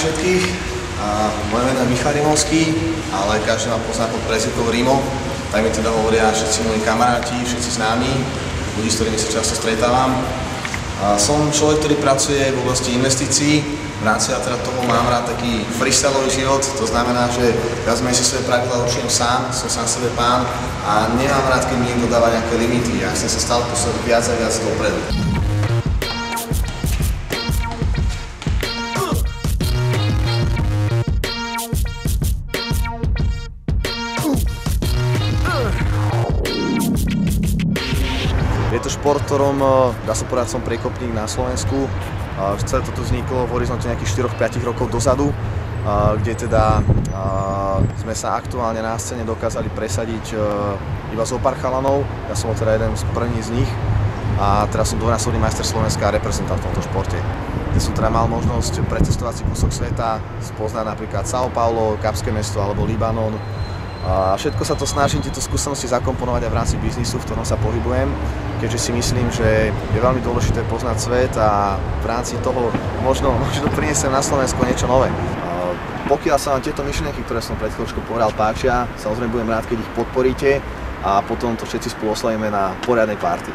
všetkých. Moje meno je Michal Rimovský, ale každý ma pozná pod prezývkou Rimo. Tak mi teda hovoria všetci moji kamaráti, všetci známi, ľudí, s ktorými sa často stretávam. Som človek, ktorý pracuje v oblasti investícií. V rámci teda toho mám rád taký freestyleový život, to znamená, že ja si svoje pravidlá určujem sám, som sám sebe pán a nemám rád, keď mi niekto dáva nejaké limity. Ja chcem sa stále posúvať viac a viac dopredu. Je to šport, ktorom, dá sa povedať, som priekopník na Slovensku. Celé toto vzniklo v horizonte nejakých 4-5 rokov dozadu, kde teda sme sa aktuálne na scéne dokázali presadiť iba zo pár chalanov. Ja som teda jeden z prvých z nich a teraz som dvojnásobný majster Slovenska a reprezentant v tomto športe. Kde som teda mal možnosť precestovať si kúsok sveta, spoznať napríklad São Paulo, Kapské mesto alebo Libanon. A všetko sa to snažím tieto skúsenosti zakomponovať aj v rámci biznisu, v ktorom sa pohybujem, keďže si myslím, že je veľmi dôležité poznať svet a v rámci toho možno priniesem na Slovensko niečo nové. Pokiaľ sa vám tieto myšlienky, ktoré som pred chvíľočkou povedal, páčia, samozrejme budem rád, keď ich podporíte a potom to všetci spolu oslavíme na poriadnej party.